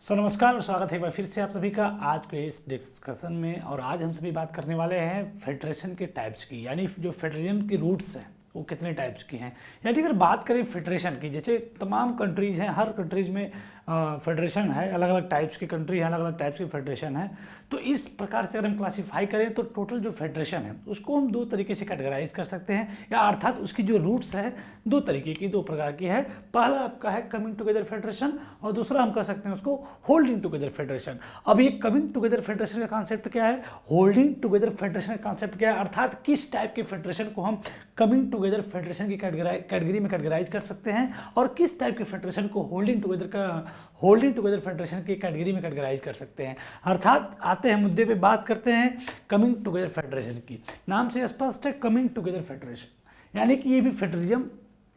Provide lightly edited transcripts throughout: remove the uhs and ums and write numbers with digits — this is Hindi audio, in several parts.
नमस्कार और स्वागत है एक बार फिर से आप सभी का आज के इस डिस्कशन में। और आज हम सभी बात करने वाले हैं फेडरेशन के टाइप्स की, यानी जो फेडरलिज्म की रूट्स हैं वो कितने टाइप्स की हैं। यानी अगर बात करें फेडरेशन की, जैसे तमाम कंट्रीज़ हैं, हर कंट्रीज़ में फेडरेशन है, अलग अलग टाइप्स की कंट्री है, अलग अलग टाइप्स की फेडरेशन है। तो इस प्रकार से अगर हम क्लासीफाई करें तो टोटल जो फेडरेशन है उसको हम दो तरीके से कैटेगराइज कर सकते हैं, या अर्थात उसकी जो रूट्स है दो तरीके की, दो प्रकार की है। पहला आपका है कमिंग टुगेदर फेडरेशन और दूसरा हम कह सकते हैं उसको होल्डिंग टुगेदर फेडरेशन। अब ये कमिंग टुगेदर फेडरेशन का कॉन्सेप्ट क्या है, होल्डिंग टुगेदर फेडरेशन का कॉन्सेप्ट क्या है, अर्थात किस टाइप के फेडरेशन को हम कमिंग टुगेदर फेडरेशन की कैटेगरी में कैटेगराइज कर सकते हैं और किस टाइप के फेडरेशन को होल्डिंग टुगेदर फेडरेशन की कैटेगरी में कैटेगराइज कर सकते हैं। अर्थात आते हैं मुद्दे पे, बात करते हैं कमिंग टुगेदर फेडरेशन की। नाम से स्पष्ट है कमिंग टुगेदर फेडरेशन, यानी कि ये भी फेडरलिज्म,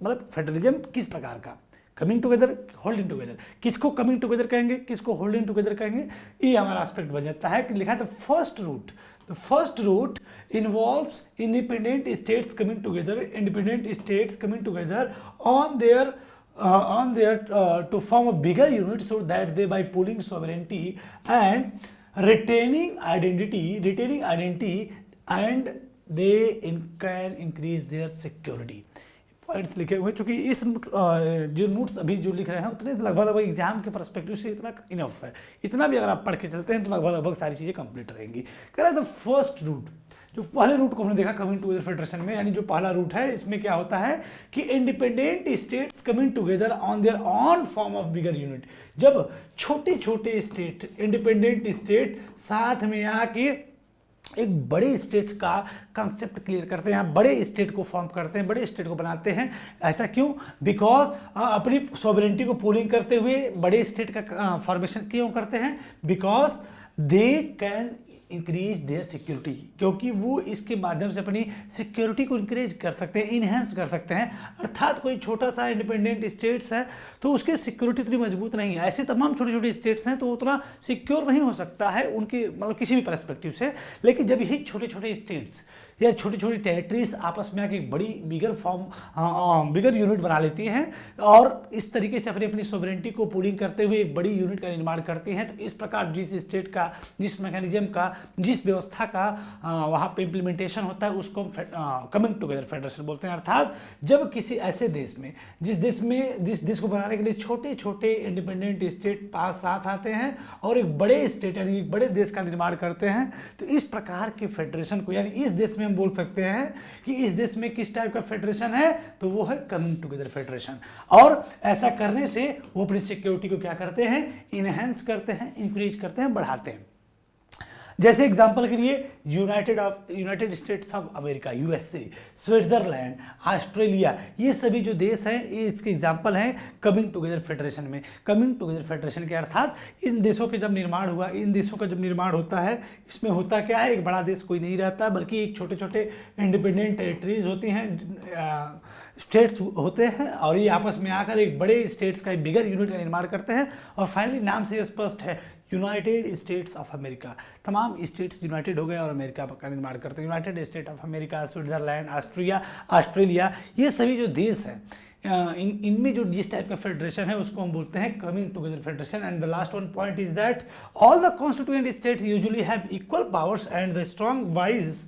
मतलब फेडरलिज्म किस प्रकार का, कमिंग टुगेदर, होल्डिंग टुगेदर, किसको कमिंग टुगेदर कहेंगे, किसको होल्डिंग टुगेदर कहेंगे, ये हमारा एस्पेक्ट बन जाता है कि लिखा है the first root involves independent states coming together on their to form a bigger unit, so that they by pooling sovereignty and retaining identity and they can increase their security। Points लिखे हुए, चूंकि इस जो नोट्स अभी जो लिख रहे हैं उतने लगभग एग्जाम के परस्पेक्टिव से इतना इनफ है। इतना भी अगर आप पढ़ के चलते हैं तो लगभग सारी चीज़ें कंप्लीट रहेंगी। कह रहा है द फर्स्ट रूट, जो पहले रूट को हमने देखा कमिंग टुगेदर फेडरेशन में, यानी जो पहला रूट है इसमें क्या होता है कि independent states coming together on their on form of bigger unit. जब छोटे छोटे स्टेट, इंडिपेंडेंट स्टेट साथ में आके एक बड़े स्टेट्स का कंसेप्ट क्लियर करते हैं, बड़े स्टेट को फॉर्म करते हैं, बड़े स्टेट को बनाते हैं। ऐसा क्यों? बिकॉज अपनी सॉवरेनिटी को पूलिंग करते हुए बड़े स्टेट का फॉर्मेशन क्यों करते हैं? Because they can increase their security, क्योंकि वो इसके माध्यम से अपनी सिक्योरिटी को इंक्रीज कर सकते हैं, इन्हेंस कर सकते हैं। अर्थात कोई छोटा सा इंडिपेंडेंट स्टेट्स है तो उसकी सिक्योरिटी इतनी मजबूत नहीं है, ऐसे तमाम छोटे छोटे स्टेट्स हैं तो उतना सिक्योर नहीं हो सकता है उनकी, मतलब किसी भी परस्पेक्टिव से। लेकिन जब यही छोटे छोटे स्टेट्स या छोटी छोटी टेरिटरीज आपस में आके एक बड़ी बिगर यूनिट बना लेती हैं और इस तरीके से अपनी सोवरेनिटी को पूलिंग करते हुए एक बड़ी यूनिट का निर्माण करती हैं, तो इस प्रकार जिस स्टेट का, जिस मैकेनिज्म का, जिस व्यवस्था का वहाँ पे इम्प्लीमेंटेशन होता है उसको कमिंग टुगेदर फेडरेशन बोलते हैं। अर्थात जब किसी ऐसे देश में, जिस देश को बनाने के लिए छोटे छोटे इंडिपेंडेंट स्टेट पास साथ आते हैं और एक बड़े स्टेट यानी एक बड़े देश का निर्माण करते हैं, तो इस प्रकार के फेडरेशन को, यानी इस देश में हम बोल सकते हैं कि इस देश में किस टाइप का फेडरेशन है, तो वो है कमिंग टुगेदर फेडरेशन। और ऐसा करने से वो अपनी सिक्योरिटी को क्या करते हैं? इनहेंस करते हैं, इंक्रीज करते हैं, बढ़ाते हैं। जैसे एग्जांपल के लिए United states of America, USA, Switzerland, Australia, ये सभी जो देश हैं ये इसके एग्जांपल हैं कमिंग टुगेदर फेडरेशन में। कमिंग टुगेदर फेडरेशन के अर्थात इन देशों के जब निर्माण हुआ, इन देशों का जब निर्माण होता है, इसमें होता क्या है, एक बड़ा देश कोई नहीं रहता बल्कि एक छोटे छोटे इंडिपेंडेंट टेरिटरीज होती हैं, स्टेट्स होते हैं, और ये आपस में आकर एक बड़े स्टेट्स का एक बिगर यूनिट का निर्माण करते हैं। और फाइनली नाम से स्पष्ट है यूनाइटेड स्टेट्स ऑफ अमेरिका, तमाम स्टेट्स यूनाइटेड हो गए और अमेरिका का निर्माण करते हैं। United state of America, Switzerland, Australia, ये सभी जो देश हैं इनमें जो जिस टाइप का फेडरेशन है उसको हम बोलते हैं coming together federation. And the last one point is that all the constituent states usually have equal powers and the strong wise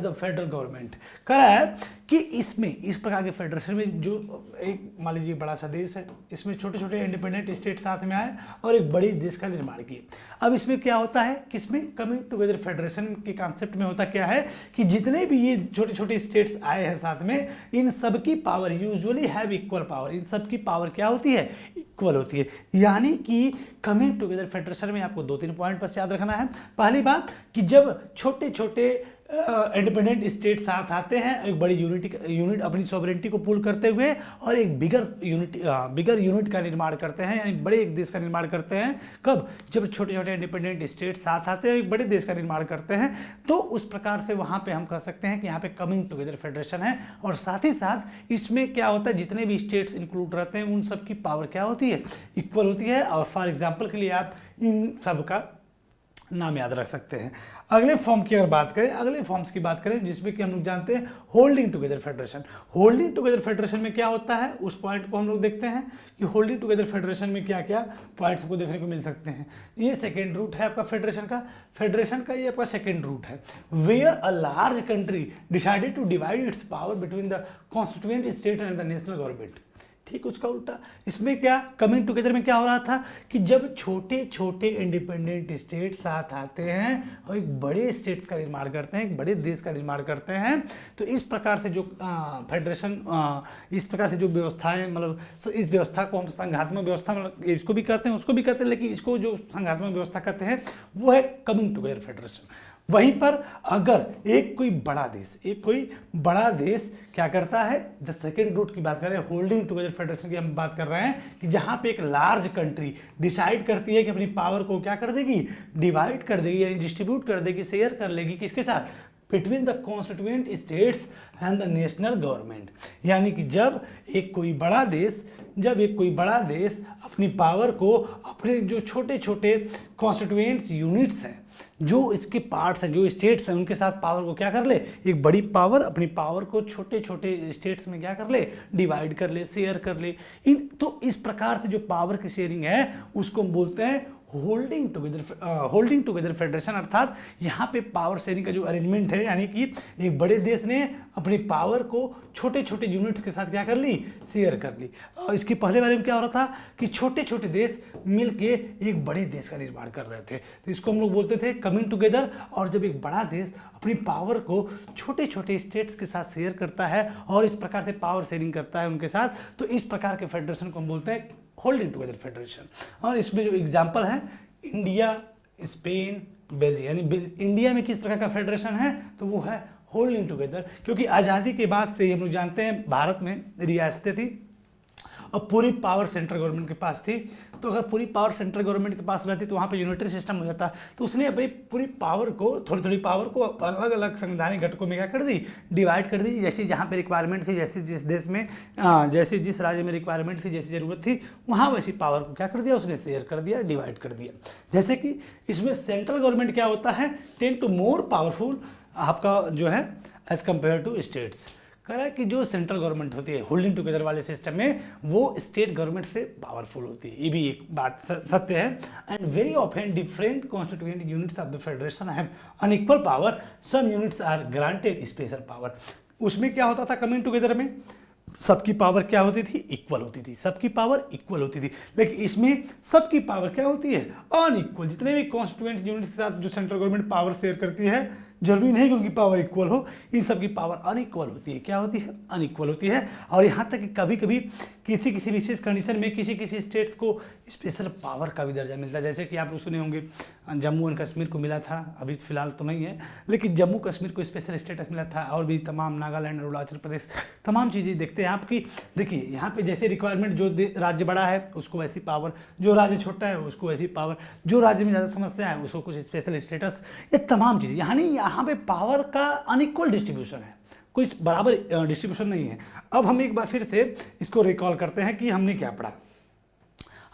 the federal government. कह रहा है कि इसमें इस प्रकार के फेडरेशन में जो एक, मान लीजिए बड़ा सा देश है, इसमें छोटे छोटे इंडिपेंडेंट स्टेट साथ में आए और एक बड़े देश का निर्माण किए। अब इसमें क्या होता है, किसमें, कमिंग टुगेदर फेडरेशन के कॉन्सेप्ट में होता क्या है कि जितने भी ये छोटे छोटे स्टेट्स आए हैं साथ में, इन सबकी power usually have equal power, इन सबकी पावर क्या होती है, इक्वल होती है। यानी कि कमिंग टुगेदर फेडरेशन में आपको दो तीन पॉइंट बस याद रखना है। पहली बात कि जब छोटे छोटे इंडिपेंडेंट स्टेट साथ आते हैं एक बड़ी यूनिट अपनी सॉवरेनिटी को पूल करते हुए और एक बिगर यूनिट का निर्माण करते हैं, यानी बड़े एक देश का निर्माण करते हैं। कब? जब छोटे छोटे इंडिपेंडेंट स्टेट साथ आते हैं एक बड़े देश का निर्माण करते हैं, तो उस प्रकार से वहाँ पे हम कह सकते हैं कि यहाँ पे कमिंग टुगेदर फेडरेशन है। और साथ ही साथ इसमें क्या होता है, जितने भी स्टेट्स इंक्लूड रहते हैं उन सब की पावर क्या होती है, इक्वल होती है। और फॉर एग्जाम्पल के लिए आप इन सब का नाम याद रख सकते हैं। अगले फॉर्म की अगर बात करें, अगले फॉर्म्स की बात करें जिसमें कि हम लोग जानते हैं holding together federation. Holding together federation में क्या होता है उस पॉइंट को हम लोग देखते हैं कि होल्डिंग टुगेदर फेडरेशन में क्या क्या पॉइंट्स को देखने को मिल सकते हैं। ये सेकेंड रूट है आपका फेडरेशन का ये आपका सेकेंड रूट है। Where a large country decided to divide its power between the constituent state and the national government. ठीक उसका उल्टा, इसमें क्या कमिंग टुगेदर में क्या हो रहा था कि जब छोटे छोटे इंडिपेंडेंट स्टेट साथ आते हैं और एक बड़े स्टेट्स का निर्माण करते हैं, एक बड़े देश का निर्माण करते हैं, तो इस प्रकार से जो फेडरेशन, इस प्रकार से जो व्यवस्थाएं, मतलब इस व्यवस्था को हम संघात्मक व्यवस्था, मतलब इसको भी कहते हैं उसको भी कहते हैं, लेकिन इसको जो संघात्मक व्यवस्था कहते हैं वो है कमिंग टुगेदर फेडरेशन। वहीं पर अगर एक कोई बड़ा देश क्या करता है, द सेकेंड रूट की बात करें, होल्डिंग टुगेदर फेडरेशन की हम बात कर रहे हैं कि जहां पे एक लार्ज कंट्री डिसाइड करती है कि अपनी पावर को क्या कर देगी, डिवाइड कर देगी, यानी डिस्ट्रीब्यूट कर देगी, शेयर कर लेगी, किसके साथ, between the constituent states and the national government. यानी कि जब एक कोई बड़ा देश अपनी पावर को अपने जो छोटे छोटे कॉन्स्टिट्यूएंट्स यूनिट्स हैं, जो इसके पार्ट्स हैं, जो स्टेट्स हैं, उनके साथ पावर को क्या कर ले, एक बड़ी पावर अपनी पावर को छोटे छोटे स्टेट्स में क्या कर ले, डिवाइड कर ले, शेयर कर ले। तो इस प्रकार से जो पावर की शेयरिंग है उसको हम बोलते हैं होल्डिंग टुगेदर फेडरेशन। अर्थात यहाँ पे पावर शेयरिंग का जो अरेंजमेंट है, यानी कि एक बड़े देश ने अपनी पावर को छोटे छोटे यूनिट्स के साथ क्या कर ली, शेयर कर ली। और इसके पहले बारे में क्या हो रहा था कि छोटे छोटे देश मिलके एक बड़े देश का निर्माण कर रहे थे, तो इसको हम लोग बोलते थे कमिंग टुगेदर। और जब एक बड़ा देश अपनी पावर को छोटे छोटे स्टेट्स के साथ शेयर करता है और इस प्रकार से पावर शेयरिंग करता है उनके साथ, तो इस प्रकार के फेडरेशन को हम बोलते हैं होल्डिंग टुगेदर फेडरेशन। और इसमें जो एग्जाम्पल है इंडिया, स्पेन, बेल्जियम, यानी इंडिया में किस प्रकार का फेडरेशन है, तो वो है होल्डिंग टुगेदर। क्योंकि आज़ादी के बाद से हम लोग जानते हैं भारत में रियासतें थी और पूरी पावर सेंट्रल गवर्नमेंट के पास थी। तो अगर पूरी पावर सेंट्रल गवर्नमेंट के पास रहती तो वहाँ पे यूनिटरी सिस्टम हो जाता। तो उसने अपनी पूरी पावर को, थोड़ी थोड़ी पावर को अलग अलग संवैधानिक घटकों में क्या कर दी, डिवाइड कर दी। जैसे जहाँ पे रिक्वायरमेंट थी, जैसे जिस देश में, जैसे जिस राज्य में रिक्वायरमेंट थी, जैसी ज़रूरत थी, वहाँ वैसी पावर को क्या कर दिया, उसने शेयर कर दिया, डिवाइड कर दिया। जैसे कि इसमें सेंट्रल गवर्नमेंट क्या होता है, 10 to more पावरफुल आपका जो है एज कम्पेयर टू स्टेट्स। कह रहा है कि जो सेंट्रल गवर्नमेंट होती है होल्डिंग टुगेदर वाले सिस्टम में, वो स्टेट गवर्नमेंट से पावरफुल होती है। ये भी एक बात सत्य है। And very often different constituent units of the federation have unequal power, some units are granted special power. उसमें क्या होता था कमिंग टुगेदर में, सबकी पावर क्या होती थी, इक्वल होती थी, सबकी पावर इक्वल होती थी। लेकिन इसमें सबकी पावर क्या होती है, अनइक्वल। जितने भी कॉन्स्टिट्यूएंट यूनिट्स के साथ जो सेंट्रल गवर्नमेंट पावर शेयर करती है, जरूरी नहीं कि उनकी पावर इक्वल हो, इन सब की पावर अनइक्वल होती है। क्या होती है, अनइक्वल होती है। और यहाँ तक कि कभी कभी किसी विशेष कंडीशन में किसी स्टेट्स को स्पेशल पावर का भी दर्जा मिलता है। जैसे कि आप लोग सुने होंगे जम्मू एंड कश्मीर को मिला था, अभी फिलहाल तो नहीं है, लेकिन जम्मू कश्मीर को स्पेशल स्टेटस मिला था। और भी तमाम नागालैंड, अरुणाचल प्रदेश, तमाम चीज़ें देखते हैं आपकी। देखिए यहाँ पे जैसे रिक्वायरमेंट, जो राज्य बड़ा है उसको वैसी पावर, जो राज्य छोटा है उसको वैसी पावर, जो राज्य में ज़्यादा समस्या है उसको कुछ स्पेशल स्टेटस, ये तमाम चीज़ें। यानी यहाँ पे पावर का अनइक्वल डिस्ट्रीब्यूशन है, कोई बराबर डिस्ट्रीब्यूशन नहीं है। अब हम एक बार फिर से इसको रिकॉल करते हैं कि हमने क्या पढ़ा।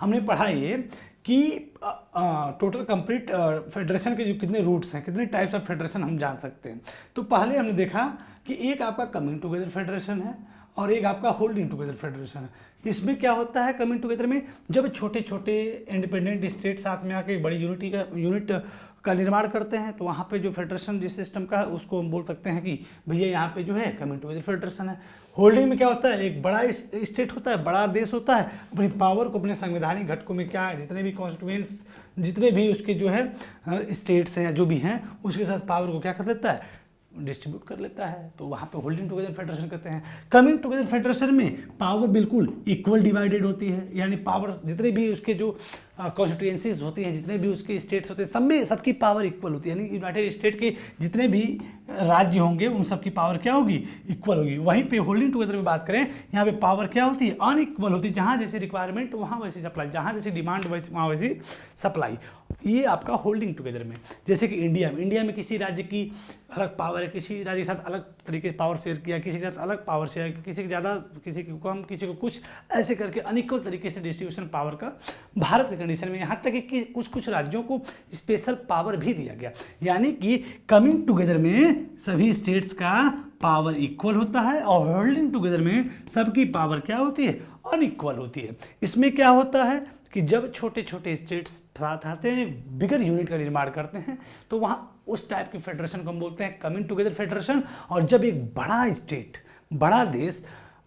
हमने पढ़ा ये कि टोटल कंप्लीट फेडरेशन के जो कितने रूट्स हैं, कितने टाइप्स ऑफ फेडरेशन हम जान सकते हैं। तो पहले हमने देखा कि एक आपका कमिंग टुगेदर फेडरेशन है और एक आपका होल्डिंग टुगेदर फेडरेशन है। इसमें क्या होता है कमिंग टुगेदर में, जब छोटे छोटे इंडिपेंडेंट स्टेट साथ में आके एक बड़ी यूनिट का निर्माण करते हैं, तो वहाँ पे जो फेडरेशन जिस सिस्टम का है उसको हम बोल सकते हैं कि भैया यहाँ पे जो है कमिंग टुगेदर फेडरेशन है। होल्डिंग में क्या होता है, एक बड़ा स्टेट होता है, बड़ा देश होता है, अपनी पावर को अपने संवैधानिक घटकों में क्या है, जितने भी कॉन्स्टिट्यूएंट्स, जितने भी उसके जो है स्टेट्स हैं, जो भी हैं, उसके साथ पावर को क्या कर लेता है, डिस्ट्रीब्यूट कर लेता है। तो वहाँ पे होल्डिंग टुगेदर फेडरेशन कहते हैं। कमिंग टुगेदर फेडरेशन में पावर बिल्कुल इक्वल डिवाइडेड होती है, यानी पावर जितने भी उसके जो कॉन्स्टिट्यूएंसीज होती हैं, जितने भी उसके स्टेट्स होते हैं, सब में सबकी पावर इक्वल होती है। यानी यूनाइटेड स्टेट के जितने भी राज्य होंगे उन सबकी पावर क्या होगी, इक्वल होगी। वहीं पे होल्डिंग टुगेदर में बात करें, यहाँ पे पावर क्या होती है, अनइक्वल होती है। जहाँ जैसे रिक्वायरमेंट वहाँ वैसी सप्लाई, जहाँ जैसी डिमांड वहाँ वैसी सप्लाई। ये आपका होल्डिंग टुगेदर में, जैसे कि इंडिया में किसी राज्य की अलग पावर है, किसी राज्य के साथ अलग तरीके से पावर शेयर किया, किसी के साथ अलग पावर शेयर, किसी के ज़्यादा, किसी को कम, किसी को कुछ, ऐसे करके अनेकों तरीके से डिस्ट्रीब्यूशन पावर का भारत के कंडीशन में, यहाँ तक कि कुछ राज्यों को स्पेशल पावर भी दिया गया। यानी कि कमिंग टुगेदर में सभी स्टेट्स का पावर इक्वल होता है और होल्डिंग टुगेदर में सबकी पावर क्या होती है, अनइक्वल होती है। इसमें क्या होता है कि जब छोटे छोटे स्टेट्स साथ आते हैं, बिगर यूनिट का निर्माण करते हैं, तो वहाँ उस टाइप की फेडरेशन को हम बोलते हैं कमिंग टुगेदर फेडरेशन। और जब एक बड़ा स्टेट, बड़ा देश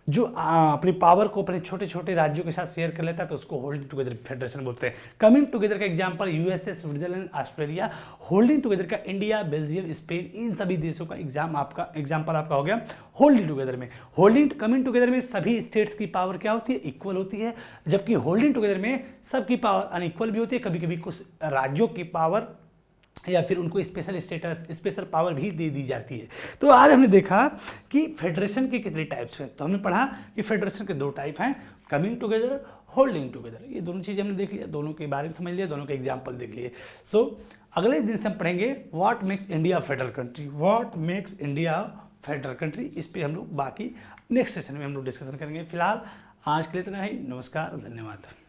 जो अपनी पावर को अपने छोटे छोटे राज्यों के साथ शेयर कर लेता है, तो उसको होल्डिंग टुगेदर फेडरेशन बोलते हैं। कमिंग टुगेदर का example USA, Switzerland, Australia. Holding together का इंडिया, बेल्जियम, स्पेन, इन सभी देशों का एग्जांपल आपका हो गया होल्डिंग टुगेदर में। कमिंग टुगेदर में सभी स्टेट्स की पावर क्या होती है, इक्वल होती है, जबकि होल्डिंग टुगेदर में सबकी पावर अनइक्वल भी होती है। कभी कभी कुछ राज्यों की पावर या फिर उनको स्पेशल स्टेटस, स्पेशल पावर भी दे दी जाती है। तो आज हमने देखा कि फेडरेशन के कितने टाइप्स हैं। तो हमने पढ़ा कि फेडरेशन के 2 टाइप हैं, कमिंग टुगेदर, होल्डिंग टुगेदर। ये दोनों चीज़ें हमने देख लिया, दोनों के बारे में समझ लिया, दोनों के एग्जाम्पल देख लिए। सो अगले दिन से हम पढ़ेंगे what makes India federal country, what makes India federal country. इस पर हम लोग बाकी नेक्स्ट सेशन में हम लोग डिस्कशन करेंगे। फिलहाल आज के लिए इतना ही। नमस्कार, धन्यवाद।